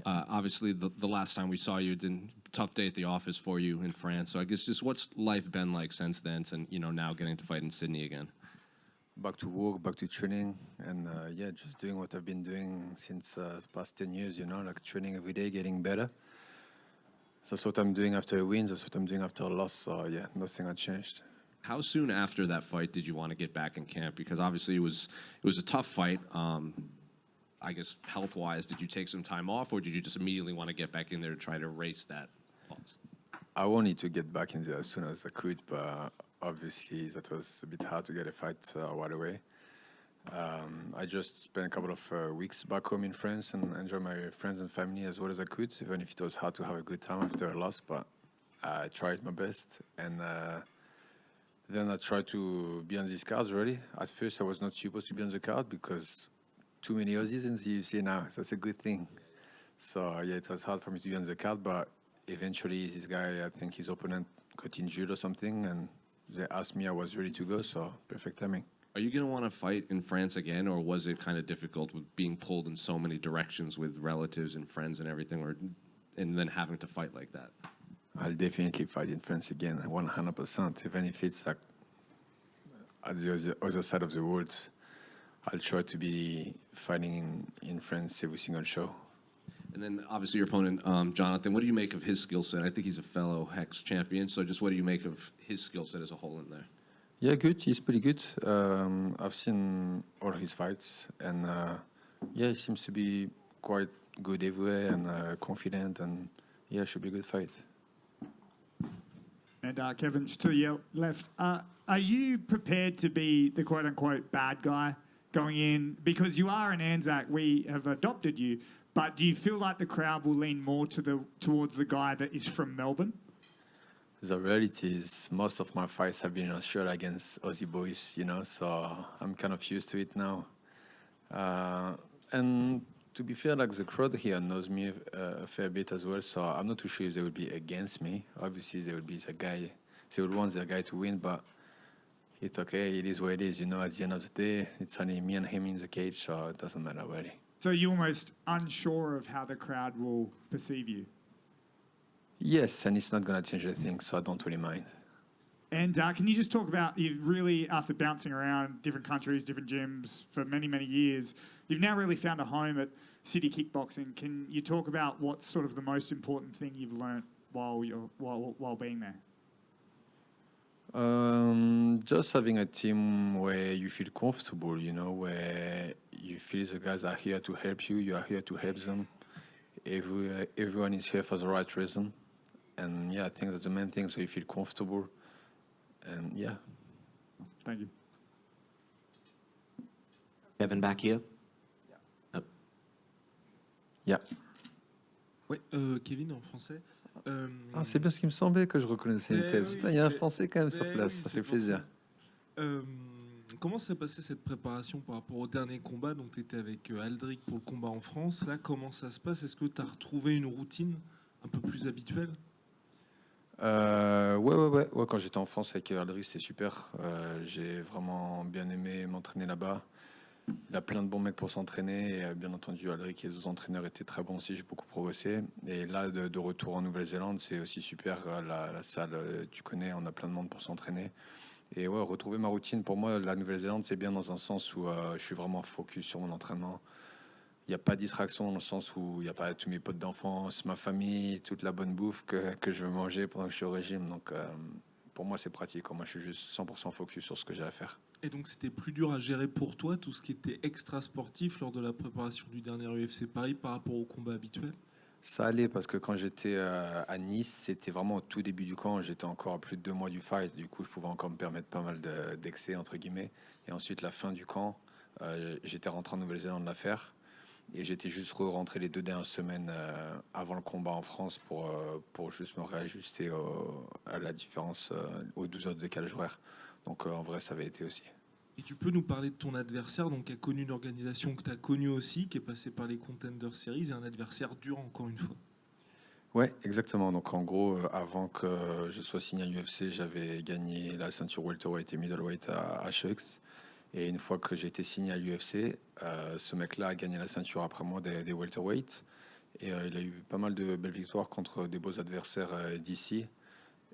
Obviously, the last time we saw you, it didn't tough day at the office for you in France. So I guess just what's life been like since then, and now getting to fight in Sydney again. Back to work, back to training, and yeah, just doing what I've been doing since the past 10 years, like training every day, getting better. So that's what I'm doing after a win, that's what I'm doing after a loss, so yeah, nothing had changed. How soon after that fight did you want to get back in camp? Because obviously it was a tough fight. I guess health-wise, did you take some time off, or did you just immediately want to get back in there to try to erase that loss? I wanted to get back in there as soon as I could, but obviously that was a bit hard to get a fight right away. I just spent a couple of weeks back home in France and enjoy my friends and family as well as I could, even if it was hard to have a good time after a loss, but I tried my best. And then I tried to be on these cards already. At first, I was not supposed to be on the card because too many Aussies in the UFC now, so that's a good thing. So yeah, it was hard for me to be on the card, but eventually this guy, I think his opponent got injured or something, and they asked me, I was ready to go, so perfect timing. Are you going to want to fight in France again, or was it kind of difficult with being pulled in so many directions with relatives and friends and everything, and then having to fight like that? I'll definitely fight in France again, 100%. Even if it's like at the other side of the world, I'll try to be fighting in France every single show. And then obviously your opponent, Jonathan, what do you make of his skill set? I think he's a fellow Hex champion, so just what do you make of his skill set as a whole in there? Yeah, good. He's pretty good. I've seen all his fights, and yeah, he seems to be quite good everywhere and confident, and yeah, should be a good fight. And Kevin, just to your left, are you prepared to be the quote-unquote bad guy going in? Because you are an Anzac, we have adopted you, but do you feel like the crowd will lean more towards the guy that is from Melbourne? The reality is most of my fights have been in Australia against Aussie boys, so I'm kind of used to it now. And to be fair, like the crowd here knows me a fair bit as well, so I'm not too sure if they would be against me. Obviously, they would be the guy, they would want their guy to win, but it's okay, it is what it is, At the end of the day, it's only me and him in the cage, so it doesn't matter really. So you're almost unsure of how the crowd will perceive you? Yes, and it's not going to change a thing, so I don't really mind. And can you just talk about, you've really, after bouncing around different countries, different gyms for many, many years, you've now really found a home at City Kickboxing. Can you talk about what's sort of the most important thing you've learnt while being there? Just having a team where you feel comfortable, where you feel the guys are here to help you, you are here to help them. Everyone is here for the right reason. And yeah, I think that's the main thing, so you feel comfortable. And yeah. Thank you. Kevin, back here. Yeah. Yeah. Oui, Kevin en français. C'est bien ce qui me semblait que je reconnaissais une tête. Oui, Il y a un Français quand même sur place, oui, ça fait plaisir. Comment s'est passée cette préparation par rapport au dernier combat? Donc, tu étais avec Aldric pour le combat en France. Là, comment ça se passe? Est-ce que tu as retrouvé une routine un peu plus habituelle? Ouais. Quand j'étais en France avec Aldric, c'était super. J'ai vraiment bien aimé m'entraîner là-bas. Il a plein de bons mecs pour s'entraîner. Et bien entendu, Aldric et les autres entraîneurs étaient très bons aussi. J'ai beaucoup progressé. Et là, de retour en Nouvelle-Zélande, c'est aussi super. La salle, tu connais, on a plein de monde pour s'entraîner. Et ouais, retrouver ma routine, pour moi, la Nouvelle-Zélande, c'est bien dans un sens où je suis vraiment focus sur mon entraînement. Il n'y a pas de distraction dans le sens où il n'y a pas tous mes potes d'enfance, ma famille, toute la bonne bouffe que je veux manger pendant que je suis au régime. Donc, pour moi, c'est pratique. Moi, je suis juste 100% focus sur ce que j'ai à faire. Et donc, c'était plus dur à gérer pour toi, tout ce qui était extra-sportif lors de la préparation du dernier UFC Paris par rapport au combat habituel? Ça allait parce que quand j'étais à Nice, c'était vraiment au tout début du camp. J'étais encore à plus de 2 mois du fight. Du coup, je pouvais encore me permettre pas mal d'excès, entre guillemets. Et ensuite, la fin du camp, j'étais rentré en Nouvelle-Zélande la faire. Et j'étais juste rentré les 2 dernières semaines avant le combat en France pour juste me réajuster à la différence, aux 12 heures de décalage horaire. Donc en vrai, ça avait été aussi. Et tu peux nous parler de ton adversaire, donc qui a connu une organisation que tu as connue aussi, qui est passé par les Contender Series, et un adversaire dur encore une fois. Ouais, exactement. Donc en gros, avant que je sois signé à l'UFC, j'avais gagné la ceinture welterweight et middleweight à HEX. Et une fois que j'ai été signé à l'UFC, ce mec-là a gagné la ceinture après moi des welterweight. Et il a eu pas mal de belles victoires contre des beaux adversaires d'ici.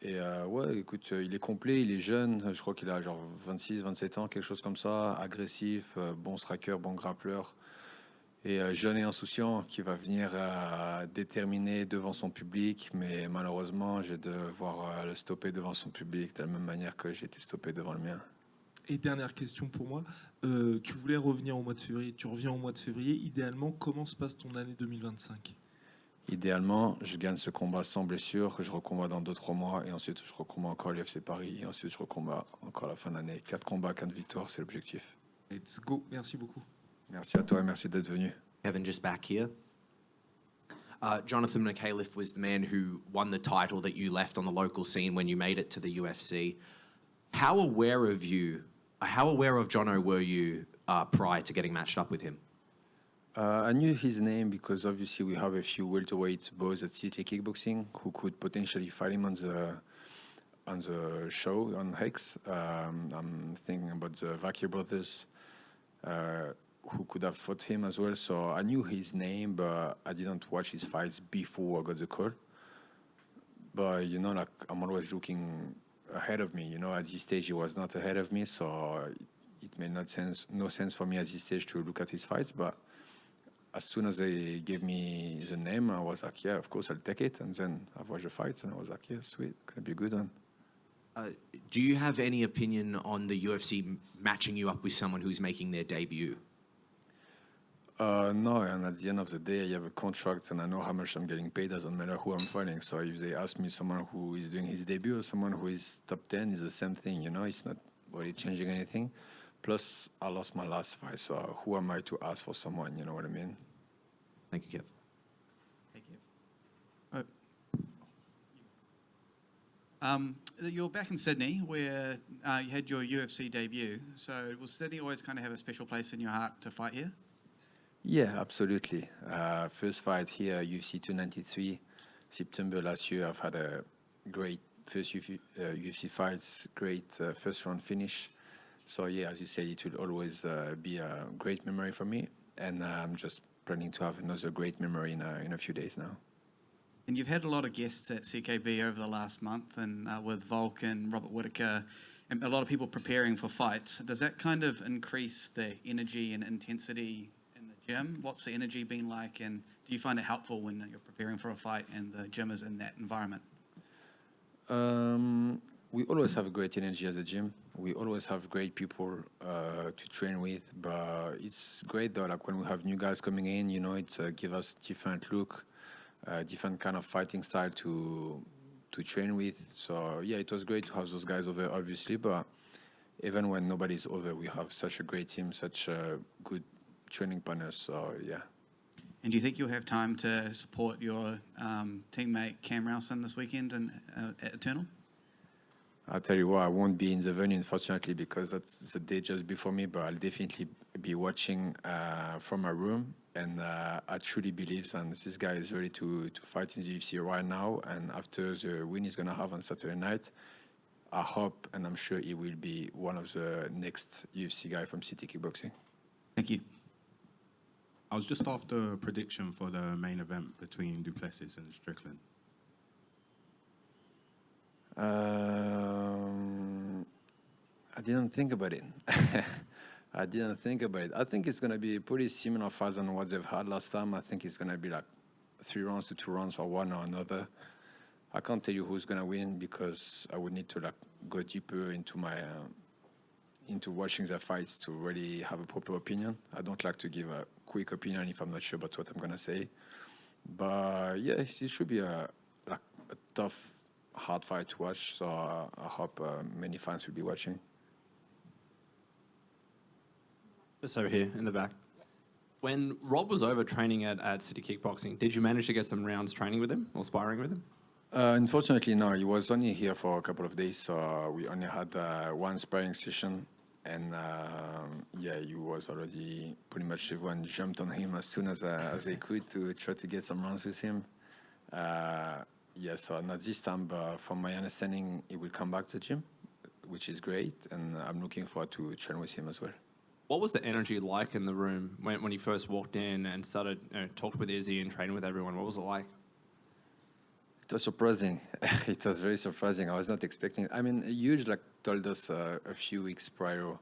Et ouais, écoute, il est complet, il est jeune. Je crois qu'il a genre 26, 27 ans, quelque chose comme ça. Agressif, bon striker, bon grappleur. Et jeune et insouciant qui va venir déterminer devant son public. Mais malheureusement, je vais devoir le stopper devant son public de la même manière que j'ai été stoppé devant le mien. Et dernière question pour moi, tu voulais revenir au mois de février, tu reviens au mois de février. Idéalement, comment se passe ton année 2025? Idéalement, je gagne ce combat sans blessure, je recombats dans 2-3 mois et ensuite je recombats encore l'UFC Paris et ensuite je recombats encore à la fin de l'année. 4 combats, 4 victoires, c'est l'objectif. Let's go, merci beaucoup. Merci à toi et merci d'être venu. Kevin, just back here. Jonathan McAuliffe was the man who won the title that you left on the local scene when you made it to the UFC. How aware of Jono were you prior to getting matched up with him? I knew his name because obviously we have a few welterweight boys at City Kickboxing who could potentially fight him on the show on Hex. I'm thinking about the Vakir brothers who could have fought him as well. So I knew his name, but I didn't watch his fights before I got the call. But you know, like I'm always looking ahead of me. You know, at this stage he was not ahead of me, so it made no sense for me at this stage to look at his fights. But as soon as they gave me the name, I was like, yeah, of course I'll take it. And then I've watched the fights, and I was like, yeah, sweet, gonna be a good one. Do you have any opinion on the UFC matching you up with someone who's making their debut? No, and at the end of the day, I have a contract and I know how much I'm getting paid. Doesn't matter who I'm fighting. So if they ask me someone who is doing his debut or someone who is top 10, it's the same thing. You know, it's not really changing anything. Plus, I lost my last fight, so who am I to ask for someone? You know what I mean? Thank you, Kev. Hey, Kev. You're back in Sydney, where you had your UFC debut. So will Sydney always kind of have a special place in your heart to fight here? Yeah, absolutely. First fight here, UFC 293, September last year. I've had a great first UFC fights, great first round finish. So yeah, as you said, it will always be a great memory for me. And I'm just planning to have another great memory in a few days now. And you've had a lot of guests at CKB over the last month, and with Volk and Robert Whittaker, and a lot of people preparing for fights. Does that kind of increase the energy and intensity in the gym? What's the energy been like, and do you find it helpful when you're preparing for a fight and the gym is in that environment? We always have great energy at the gym. We always have great people to train with, but it's great though. Like when we have new guys coming in, you know, it gives us different look, different kind of fighting style to train with. So yeah, it was great to have those guys over, obviously. But even when nobody's over, we have such a great team, such good training partners. So yeah. And do you think you'll have time to support your teammate Cam Rowson this weekend at Eternal? I'll tell you what, I won't be in the venue, unfortunately, because that's the day just before me, but I'll definitely be watching from my room. And I truly believe and this guy is ready to fight in the UFC right now. And after the win he's going to have on Saturday night, I hope and I'm sure he will be one of the next UFC guy from City Kickboxing. Thank you. I was just after a prediction for the main event between Duplessis and Strickland. I didn't think about it. I didn't think about it. I think it's going to be a pretty similar fight than what they've had last time. I think it's going to be like 3 rounds to 2 rounds for one or another. I can't tell you who's going to win because I would need to like go deeper into my into watching their fights to really have a proper opinion. I don't like to give a quick opinion if I'm not sure about what I'm going to say. But yeah, it should be a tough, hard fight to watch. So I hope many fans will be watching. Just over here in the back. When Rob was over training at City Kickboxing, did you manage to get some rounds training with him or sparring with him? Unfortunately, no. He was only here for a couple of days, so we only had one sparring session. And yeah, he was already pretty much everyone jumped on him as soon as they could to try to get some rounds with him. Yeah, so not this time, but from my understanding, he will come back to the gym, which is great. And I'm looking forward to train with him as well. What was the energy like in the room when you first walked in and started talked with Izzy and trained with everyone? What was it like? It was surprising. It was very surprising. I was not expecting it. I mean, Huge told us a few weeks prior,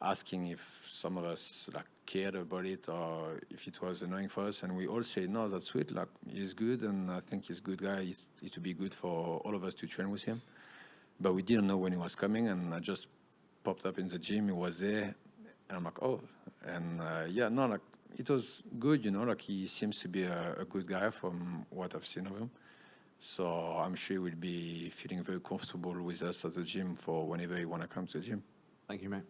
asking if some of us cared about it or if it was annoying for us, and we all said no, that's sweet. He's good, and I think he's a good guy. It would be good for all of us to train with him. But we didn't know when he was coming, and I just popped up in the gym. He was there, and I'm like, oh, and it was good. He seems to be a good guy from what I've seen of him. So I'm sure he will be feeling very comfortable with us at the gym for whenever you want to come to the gym. Thank you, mate.